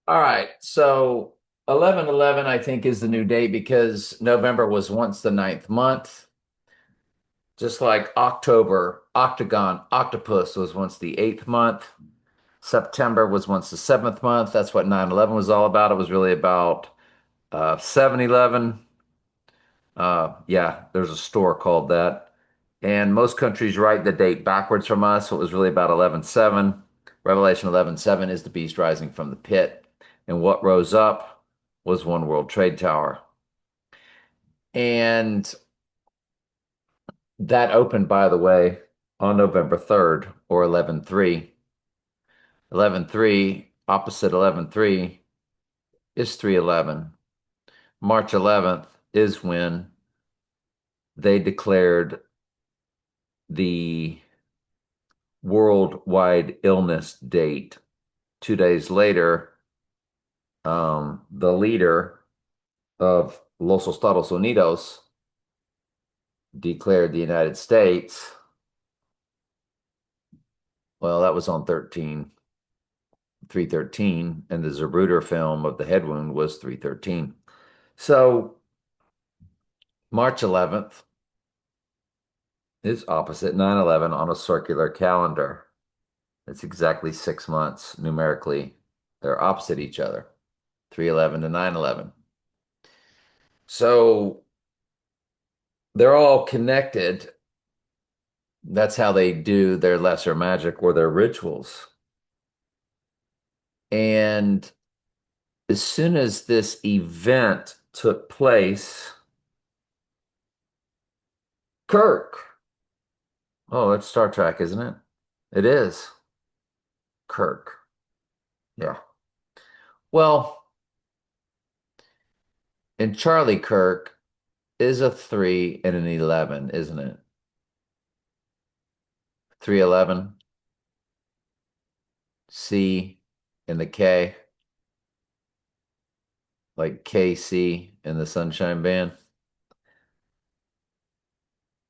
All right. So 11/11, I think, is the new date because November was once the ninth month, just like October, octagon, octopus was once the eighth month. September was once the seventh month. That's what 9/11 was all about. It was really about 7/11. Yeah, there's a store called that. And most countries write the date backwards from us. So it was really about 11/7. Revelation 11/7 is the beast rising from the pit. And what rose up was One World Trade Tower. And that opened, by the way, on November 3rd or 11/3. 11/3, opposite 11/3 is 3/11. March 11th is when they declared the worldwide illness date. 2 days later, the leader of Los Estados Unidos declared the United States. Well, that was on 313, and the Zapruder film of the head wound was 313. So March 11th is opposite 9/11 on a circular calendar. It's exactly 6 months numerically. They're opposite each other, 3/11 to 9/11. So they're all connected. That's how they do their lesser magic or their rituals. And as soon as this event took place, Kirk, oh, it's Star Trek, isn't it? It is Kirk. Yeah. Well, and Charlie Kirk is a 3 and an 11, isn't it? 311, C and the K, like KC in the Sunshine Band.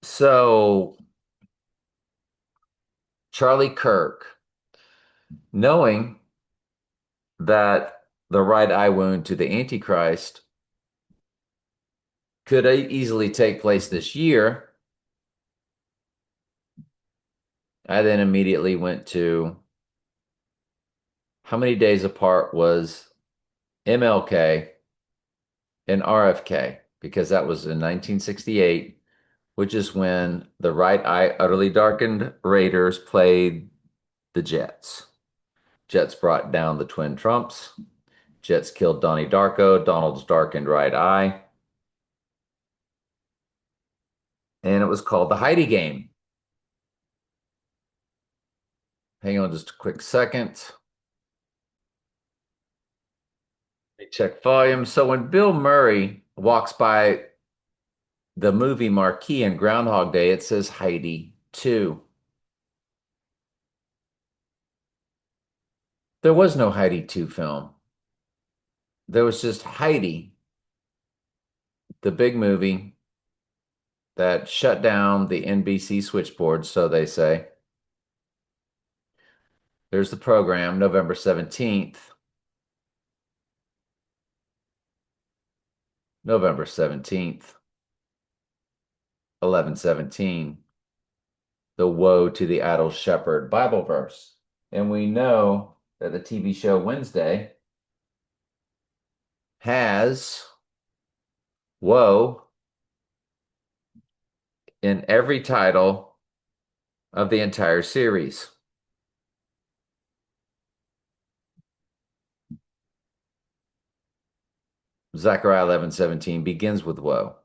So Charlie Kirk, knowing that the right eye wound to the Antichrist could easily take place this year, I then immediately went to how many days apart was MLK and RFK? Because that was in 1968, which is when the right eye utterly darkened Raiders played the Jets. Jets brought down the twin Trumps. Jets killed Donnie Darko, Donald's darkened right eye. And it was called the Heidi game. Hang on just a quick second. Let me check volume. So when Bill Murray walks by the movie marquee in Groundhog Day, it says Heidi 2. There was no Heidi 2 film. There was just Heidi, the big movie that shut down the NBC switchboard, so they say. There's the program, November 17th. November 17th, 11/17. The Woe to the Idle Shepherd Bible verse. And we know that the TV show Wednesday has woe in every title of the entire series. Zechariah 11:17 begins with woe.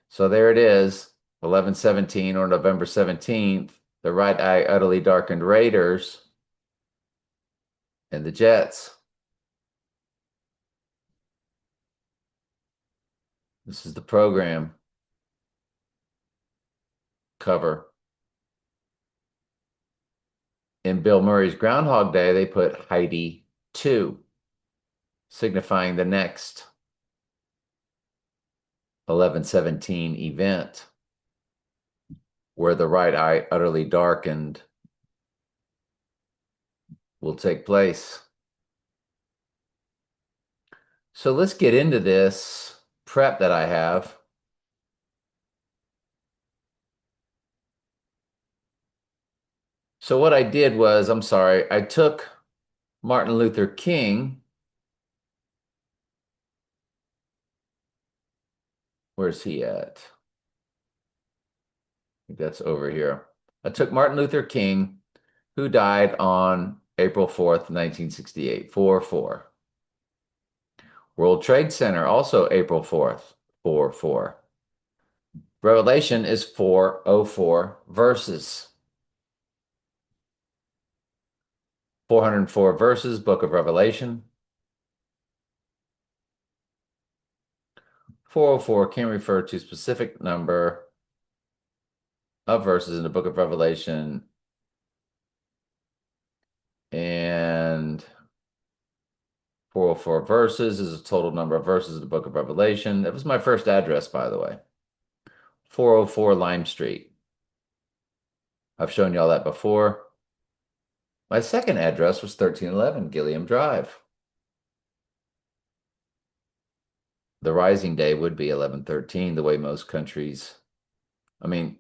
So there it is, 11/17 or November 17th, the right eye utterly darkened Raiders and the Jets. This is the program cover. In Bill Murray's Groundhog Day, they put Heidi 2, signifying the next 11/17 event where the right eye utterly darkened will take place. So let's get into this prep that I have. So what I did was, I'm sorry, I took Martin Luther King. Where's he at? I think that's over here. I took Martin Luther King, who died on April 4th, 1968, 4-4. World Trade Center, also April 4th, 4-4. Revelation is 404 verses. 404 verses, Book of Revelation. 404 can refer to specific number of verses in the Book of Revelation. And 404 verses is a total number of verses in the Book of Revelation. That was my first address, by the way. 404 Lime Street. I've shown you all that before. My second address was 1311 Gilliam Drive. The rising day would be 1113, the way most countries, I mean,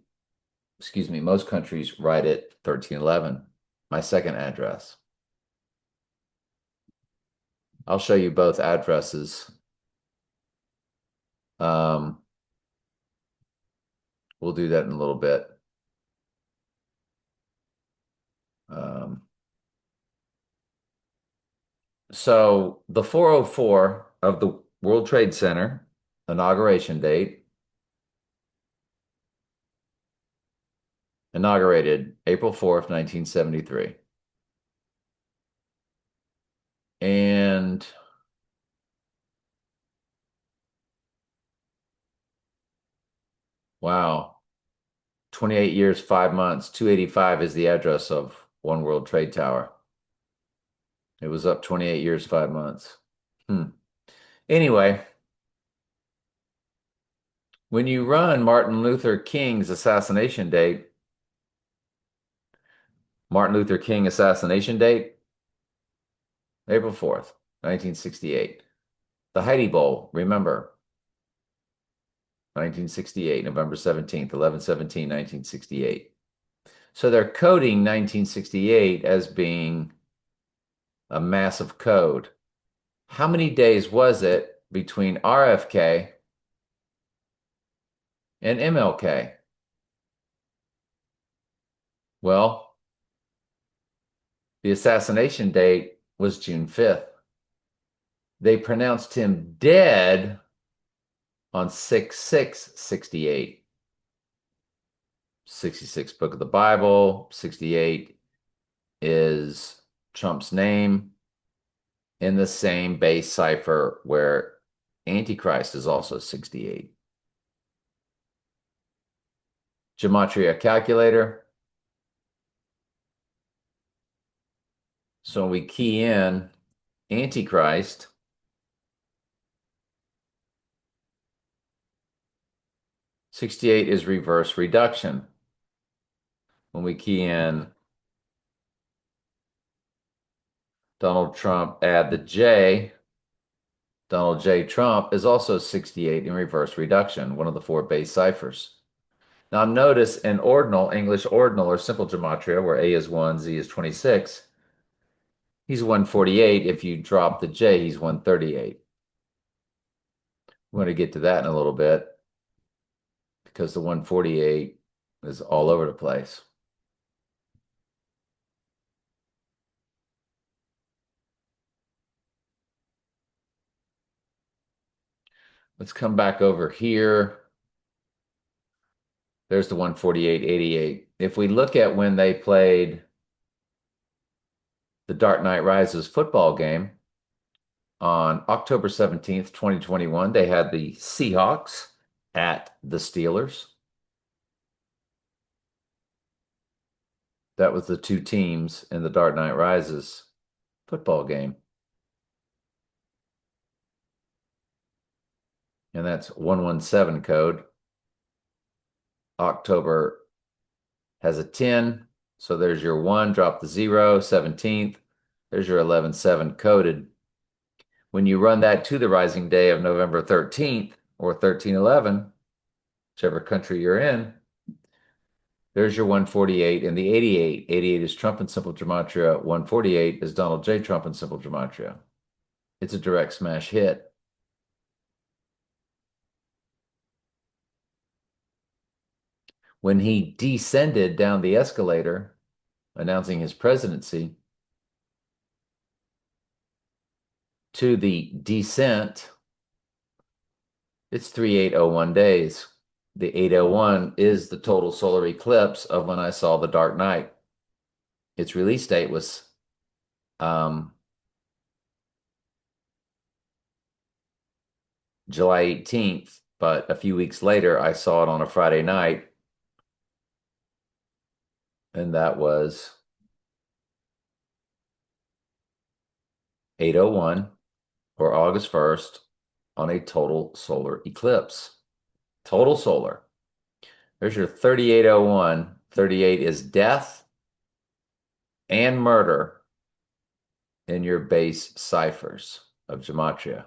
excuse me, most countries write it 1311. My second address. I'll show you both addresses. Um, we'll do that in a little bit. Um, so the 404 of the World Trade Center inauguration date, inaugurated April 4th, 1973. And wow, 28 years, 5 months, 285 is the address of One World Trade Tower. It was up 28 years, 5 months. Anyway, when you run Martin Luther King's assassination date, Martin Luther King assassination date, April 4th, 1968. The Heidi Bowl, remember, 1968, November 17th, 1968. So they're coding 1968 as being a massive code. How many days was it between RFK and MLK? Well, the assassination date was June 5th. They pronounced him dead on 6/6/68. 66 book of the Bible, 68 is Trump's name in the same base cipher where Antichrist is also 68. Gematria calculator. So when we key in Antichrist, '68 is reverse reduction. When we key in Donald Trump, add the J, Donald J. Trump is also 68 in reverse reduction, one of the four base ciphers. Now notice in ordinal, English ordinal or simple gematria, where A is 1, Z is 26, he's 148. If you drop the J, he's 138. We're going to get to that in a little bit because the 148 is all over the place. Let's come back over here. There's the 148.88. If we look at when they played the Dark Knight Rises football game on October 17th, 2021, they had the Seahawks at the Steelers. That was the two teams in the Dark Knight Rises football game. And that's 117 code. October has a 10. So there's your 1, drop the 0, 17th. There's your 11-7 coded. When you run that to the rising day of November 13th or 1311, whichever country you're in, there's your 148 and the 88. 88 is Trump and Simple Gematria. 148 is Donald J. Trump and Simple Gematria. It's a direct smash hit. When he descended down the escalator, announcing his presidency, to the descent, it's 3801 days. The 801 is the total solar eclipse of when I saw The Dark Knight. Its release date was July 18th, but a few weeks later, I saw it on a Friday night, and that was 801 or August 1st on a total solar eclipse. Total solar. There's your 3801. 38 is death and murder in your base ciphers of gematria.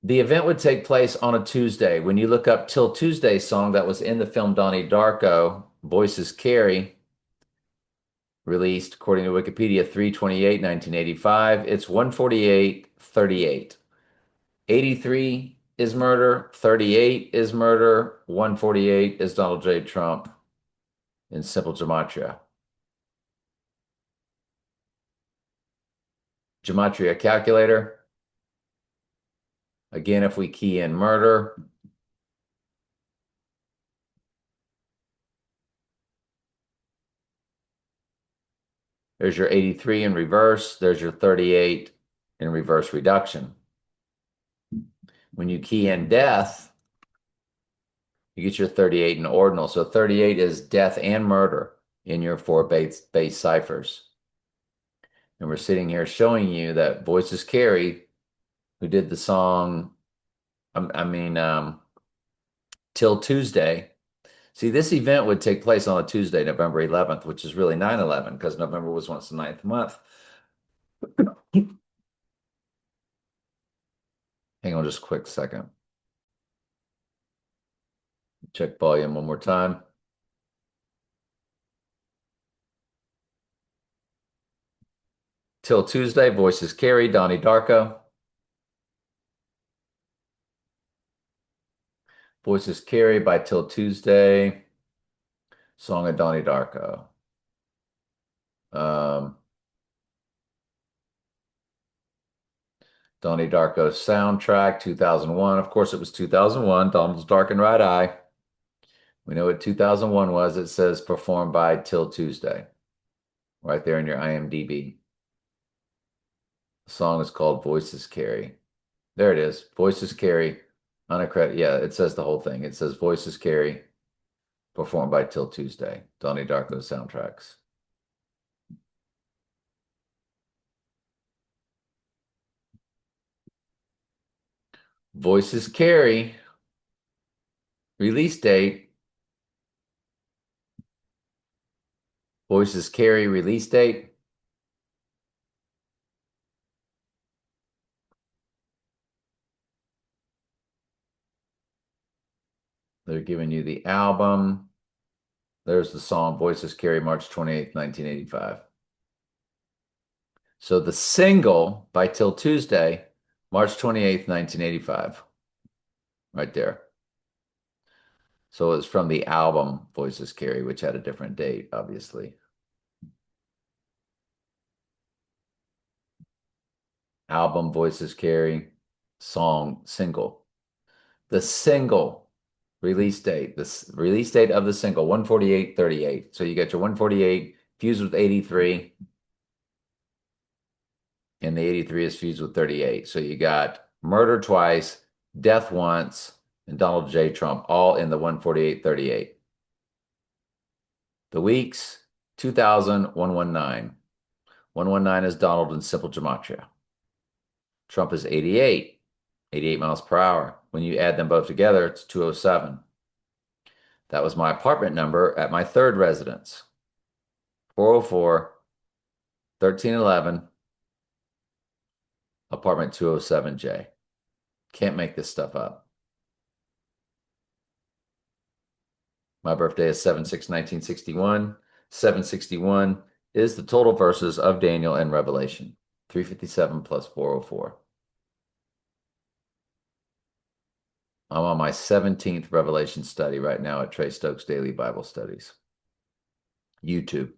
The event would take place on a Tuesday. When you look up Till Tuesday song that was in the film Donnie Darko, Voices Carry, released according to Wikipedia 3/28, 1985, it's 148:38. 83 is murder, 38 is murder, 148 is Donald J. Trump in simple gematria. Gematria calculator. Again, if we key in murder, there's your 83 in reverse, there's your 38 in reverse reduction. When you key in death, you get your 38 in ordinal. So 38 is death and murder in your four base ciphers. And we're sitting here showing you that Voices Carry, who did the song, Till Tuesday. See, this event would take place on a Tuesday, November 11th, which is really 9/11 because November was once the ninth month. Hang on just a quick second. Check volume one more time. Till Tuesday, Voices Carry, Donnie Darko. Voices Carry by Till Tuesday. Song of Donnie Darko. Donnie Darko soundtrack, 2001. Of course, it was 2001. Donald's Dark and Right Eye. We know what 2001 was. It says performed by Till Tuesday. Right there in your IMDb. The song is called Voices Carry. There it is. Voices Carry. Unaccredited. Yeah, it says the whole thing. It says Voices Carry. Performed by Till Tuesday. Donnie Darko soundtracks. Voices Carry. Release date. Voices Carry release date. They're giving you the album. There's the song Voices Carry, March 28th, 1985. So the single by Till Tuesday, March 28th, 1985. Right there. So it's from the album Voices Carry, which had a different date, obviously. Album Voices Carry, song single. The single release date, this release date of the single, 148:38. So you get your 148 fused with 83, and the 83 is fused with 38. So you got murder twice, death once, and Donald J. Trump all in the 148:38. The weeks, 2000, 119. 119 is Donald in simple gematria. Trump is 88, 88 miles per hour. When you add them both together, it's 207. That was my apartment number at my third residence. 404 1311, apartment 207J. Can't make this stuff up. My birthday is 7/6/1961. 761 is the total verses of Daniel and Revelation. 357 plus 404. I'm on my 17th Revelation study right now at Trey Stokes Daily Bible Studies. YouTube.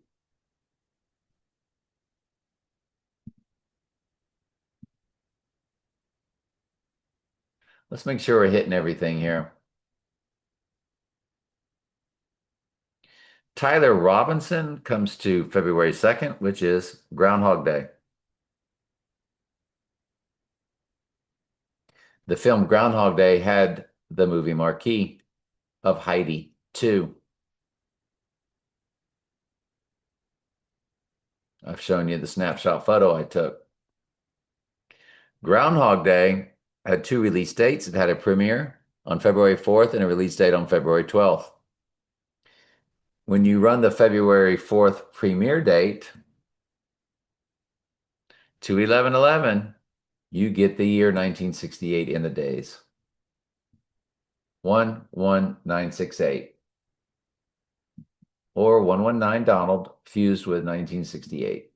Let's make sure we're hitting everything here. Tyler Robinson comes to February 2nd, which is Groundhog Day. The film Groundhog Day had the movie marquee of Heidi 2. I've shown you the snapshot photo I took. Groundhog Day had two release dates. It had a premiere on February 4th and a release date on February 12th. When you run the February 4th premiere date to 11/11, you get the year 1968 in the days. 11968. Or 119 Donald fused with 1968.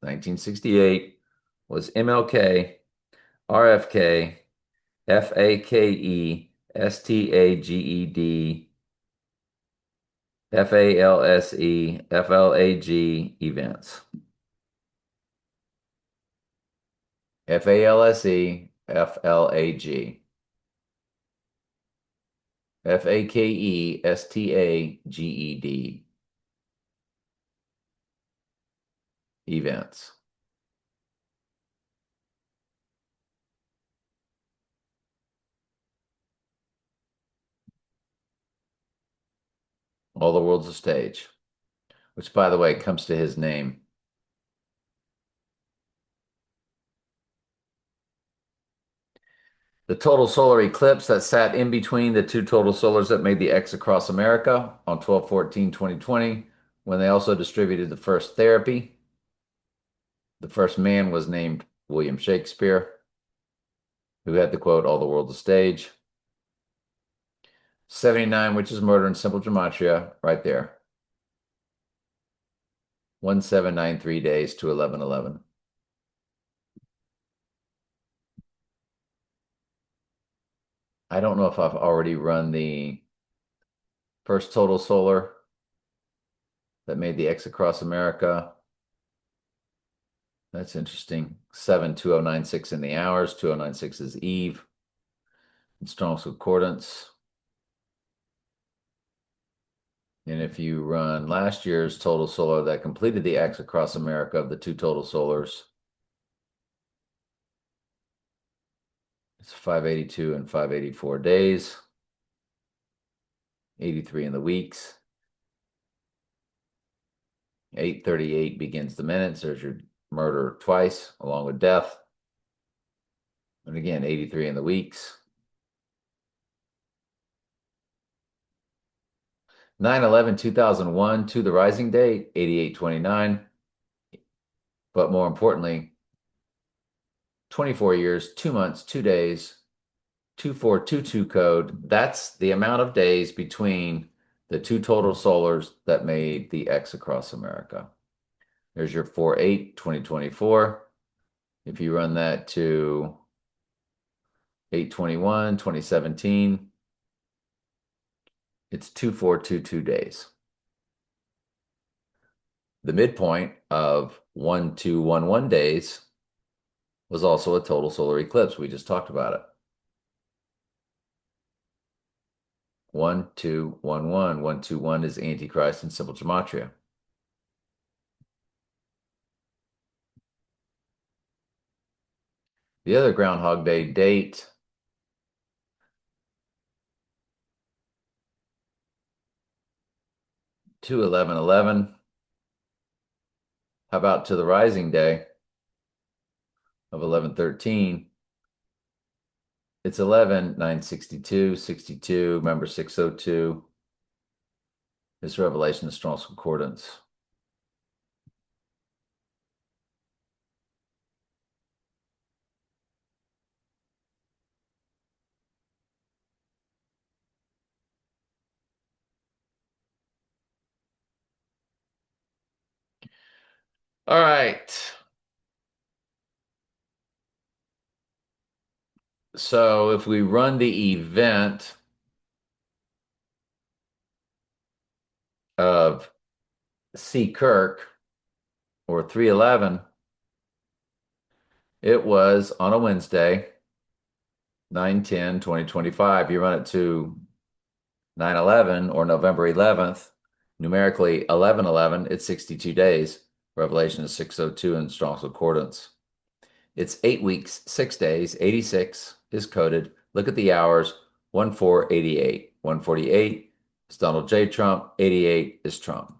1968 was MLK, RFK, FAKE, STAGED, FALSE, FLAG events. FALSE, FLAG. FAKE, STAGED. Events. All the world's a stage, which, by the way, comes to his name. The total solar eclipse that sat in between the two total solars that made the X across America on 12/14/2020, when they also distributed the first therapy. The first man was named William Shakespeare, who had the quote, "All the world's a stage." 79, which is murder in simple gematria, right there. 1793 days to 11/11. I don't know if I've already run the first total solar that made the X across America. That's interesting. 7/2096 in the hours. 2096 is Eve. In Strong's Concordance. And if you run last year's total solar that completed the X across America of the two total solars, it's 582 and 584 days, 83 in the weeks. 8:38 begins the minutes. There's your murder twice, along with death. And again, 83 in the weeks. 9/11/2001 to the rising date, 8829. But more importantly, 24 years, 2 months, 2 days, 2422 code. That's the amount of days between the two total solars that made the X across America. There's your 4/8/2024. If you run that to 8/21/2017, it's 2422 days. The midpoint of 1211 days was also a total solar eclipse. We just talked about it. 1211. 121 is Antichrist in simple gematria. The other Groundhog Day date to 11/11. How about to the rising day of 11/13? It's 11/9/62, 62, remember 602. It's Revelation, the Strong's Concordance. All right. So if we run the event of C. Kirk or 311, it was on a Wednesday, 9/10/2025. You run it to 9/11 or November 11th, numerically 11/11, it's 62 days. Revelation is 602 in Strong's Concordance. It's 8 weeks, 6 days, 86 is coded. Look at the hours, 1488. 148 is Donald J. Trump, 88 is Trump.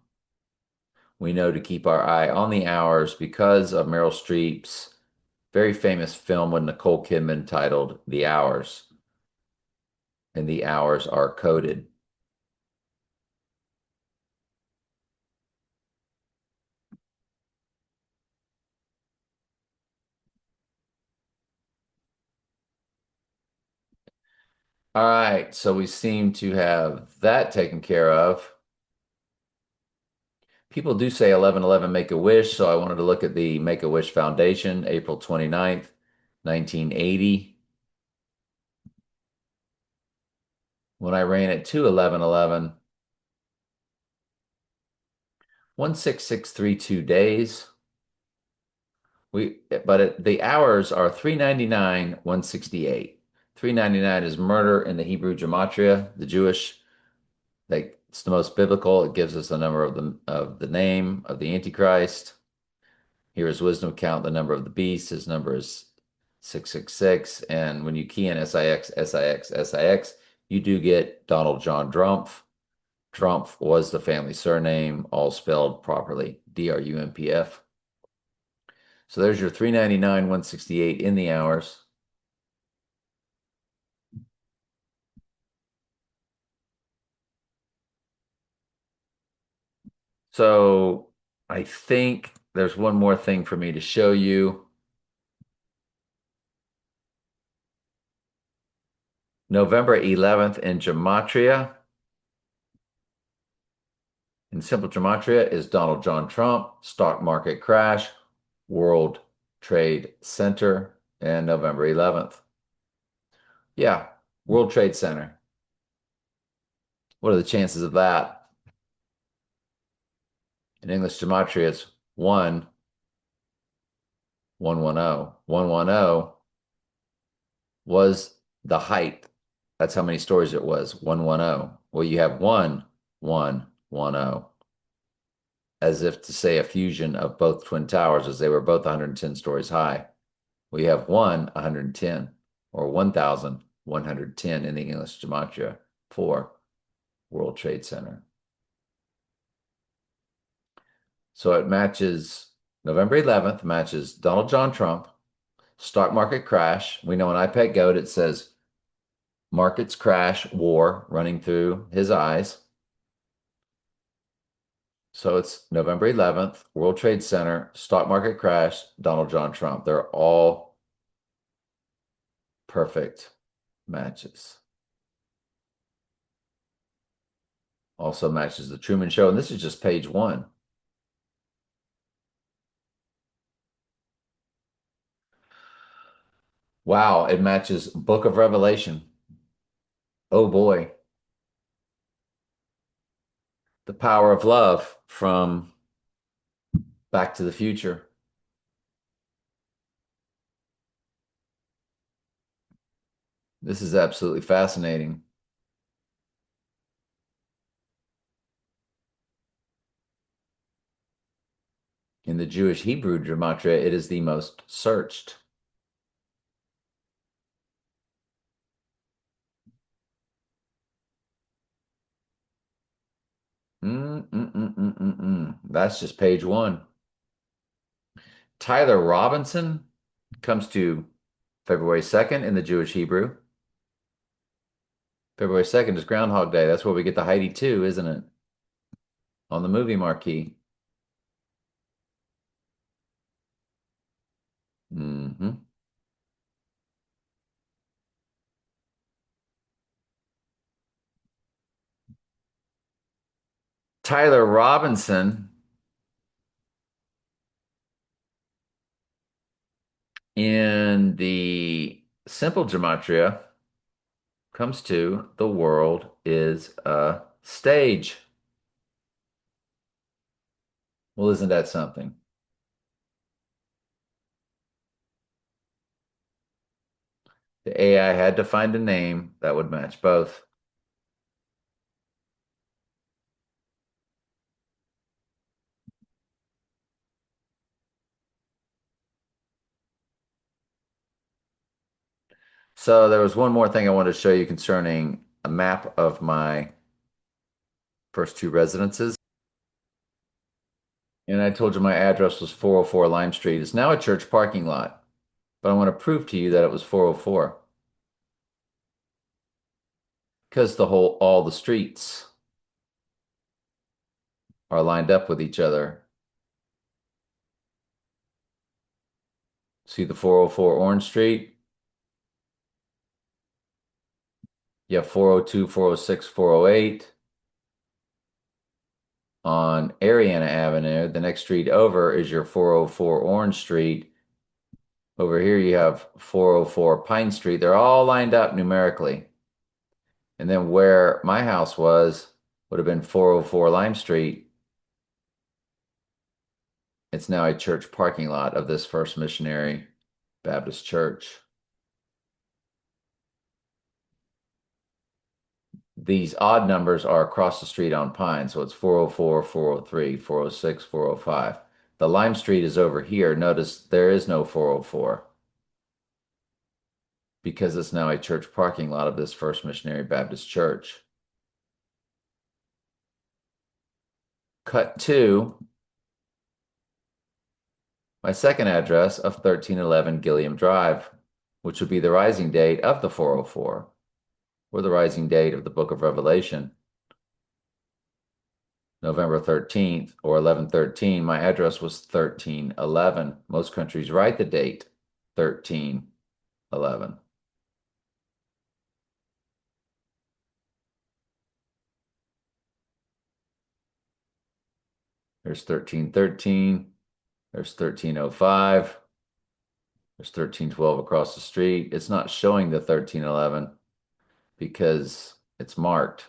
We know to keep our eye on the hours because of Meryl Streep's very famous film with Nicole Kidman titled The Hours, and the hours are coded. All right, so we seem to have that taken care of. People do say 11/11 Make-A-Wish, so I wanted to look at the Make-A-Wish Foundation, April 29th, 1980. When I ran it to 11/11, 16632 days. The hours are 399, 168. 399 is murder in the Hebrew gematria, the Jewish. Like it's the most biblical. It gives us the number of the name of the Antichrist. Here is wisdom count the number of the beast. His number is 666. And when you key in SIX, SIX, SIX, you do get Donald John Drumpf. Drumpf was the family surname, all spelled properly, DRUMPF. So there's your 399, 168 in the hours. So I think there's one more thing for me to show you. November 11th in Gematria. In simple gematria is Donald John Trump, stock market crash, World Trade Center, and November 11th. Yeah, World Trade Center. What are the chances of that? In English gematria, it's 1, 110. 110 was the height. That's how many stories it was, 110. Well, you have 1, 1, 1, 0, as if to say a fusion of both twin towers, as they were both 110 stories high. We have 110, or 1,110 in the English gematria for World Trade Center. So it matches November 11th, matches Donald John Trump, stock market crash. We know in IPEC Goat it says markets crash, war running through his eyes. So it's November 11th, World Trade Center, stock market crash, Donald John Trump. They're all perfect matches. Also matches the Truman Show, and this is just page 1. Wow, it matches Book of Revelation. Oh boy. The Power of Love from Back to the Future. This is absolutely fascinating. In the Jewish Hebrew gematria, it is the most searched. That's just page 1. Tyler Robinson comes to February 2nd in the Jewish Hebrew. February 2nd is Groundhog Day. That's where we get the Heidi 2, isn't it? on the movie marquee. Hmm. Tyler Robinson in the simple gematria comes to the world is a stage. Well, isn't that something? The AI had to find a name that would match both. So there was one more thing I wanted to show you concerning a map of my first two residences. And I told you my address was 404 Lime Street. It's now a church parking lot, but I want to prove to you that it was 404 because all the streets are lined up with each other. See the 404 Orange Street? You have 402, 406, 408. On Ariana Avenue, the next street over is your 404 Orange Street. Over here you have 404 Pine Street. They're all lined up numerically. And then where my house was would have been 404 Lime Street. It's now a church parking lot of this First Missionary Baptist Church. These odd numbers are across the street on Pine, so it's 404, 403, 406, 405. The Lime Street is over here. Notice there is no 404 because it's now a church parking lot of this First Missionary Baptist Church. Cut to my second address of 1311 Gilliam Drive, which would be the rising date of the 404, or the rising date of the book of Revelation. November 13th or 11/13, my address was 1311. Most countries write the date 1311. There's 1313. There's 1305. There's 1312 across the street. It's not showing the 1311 because it's marked.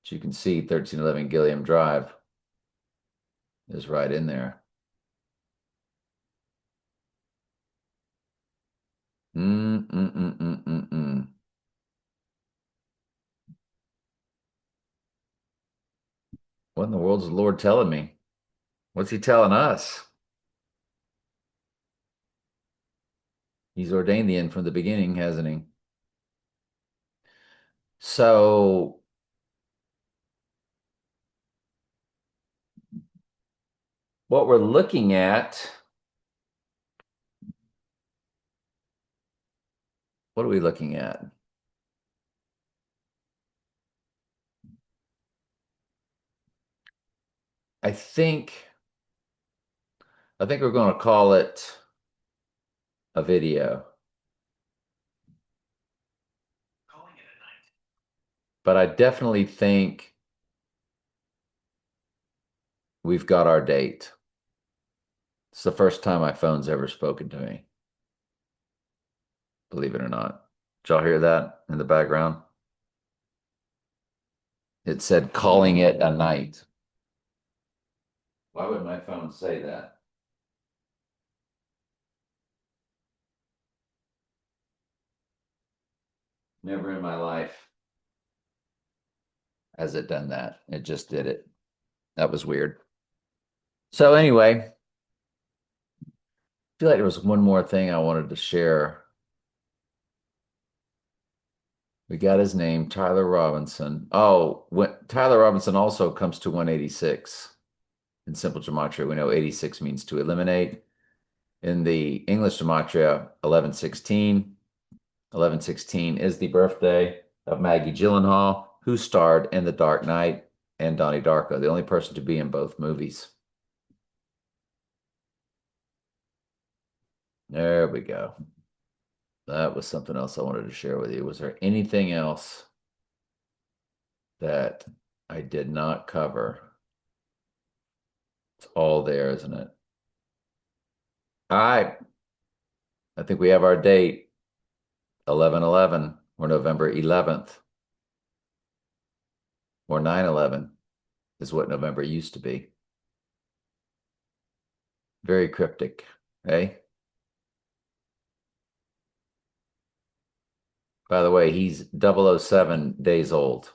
But you can see 1311 Gilliam Drive is right in there. Mm, mm, mm, mm, mm, mm. What in the world is the Lord telling me? What's he telling us? He's ordained the end from the beginning, hasn't he? So what we're looking at, what are we looking at? I think I think we're going to call it a video. But I definitely think we've got our date. It's the first time my phone's ever spoken to me, believe it or not. Did y'all hear that in the background? It said calling it a night. Why would my phone say that? Never in my life has it done that. It just did it. That was weird. So anyway, I feel like there was one more thing I wanted to share. We got his name, Tyler Robinson. Oh, Tyler Robinson also comes to 186 in simple gematria. We know 86 means to eliminate. In the English gematria, 1116. 1116 is the birthday of Maggie Gyllenhaal, who starred in The Dark Knight. and Donnie Darko, the only person to be in both movies. There we go. That was something else I wanted to share with you. Was there anything else that I did not cover? It's all there, isn't it? All right. I think we have our date, 11/11 or November 11th or 9/11 is what November used to be. Very cryptic, eh? By the way, he's 007 days old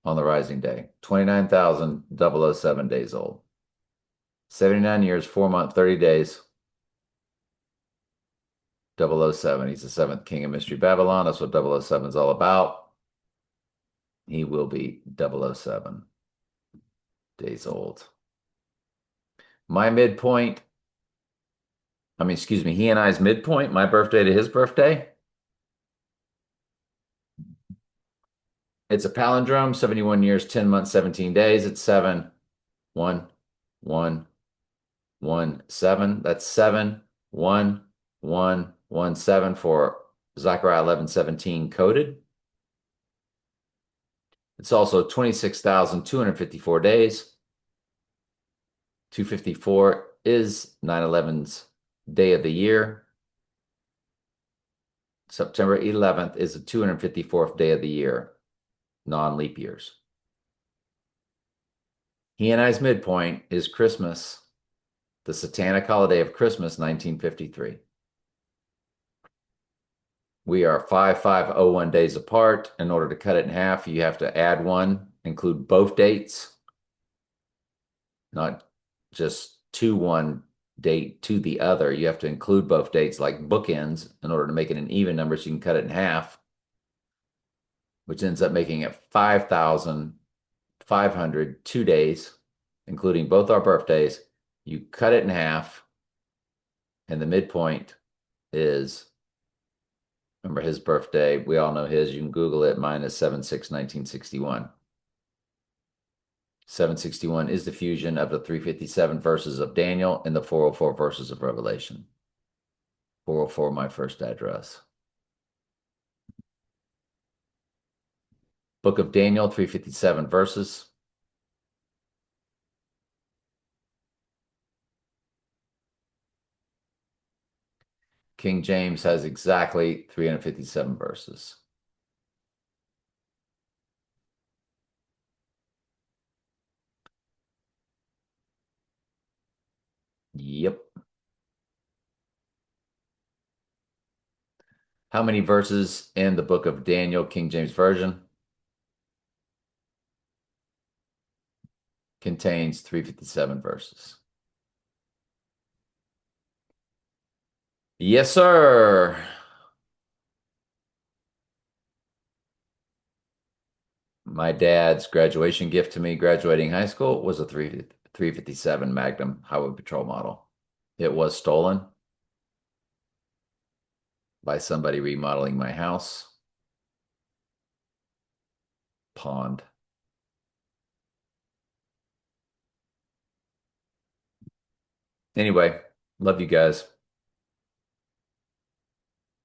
on the rising day. 29,007 days old. 79 years, 4 months, 30 days. 007. He's the seventh king of Mystery Babylon. That's what 007 is all about. He will be 007 days old. My midpoint, excuse me, he and I's midpoint, my birthday to his birthday. It's a palindrome, 71 years, 10 months, 17 days. It's 7, 1, 1, 1, 7. That's 7, 1, 1, 1, 7 for Zechariah 11:17 coded. It's also 26,254 days. 254 is 9/11's day of the year. September 11th is the 254th day of the year, non-leap years. He and I's midpoint is Christmas, the satanic holiday of Christmas, 1953. We are 5501 days apart. In order to cut it in half, you have to add one, include both dates, not just one date to the other. You have to include both dates like bookends in order to make it an even number so you can cut it in half, which ends up making it 5,502 days, including both our birthdays. You cut it in half, and the midpoint is, remember his birthday, we all know his, you can Google it, mine is 7/6/1961. 761 is the fusion of the 357 verses of Daniel and the 404 verses of Revelation. 404, my first address. Book of Daniel, 357 verses. King James has exactly 357 verses. Yep. How many verses in the book of Daniel, King James Version? Contains 357 verses. Yes, sir. My dad's graduation gift to me graduating high school was a 357 Magnum Highway Patrol model. It was stolen by somebody remodeling my house. Pond. Anyway, love you guys.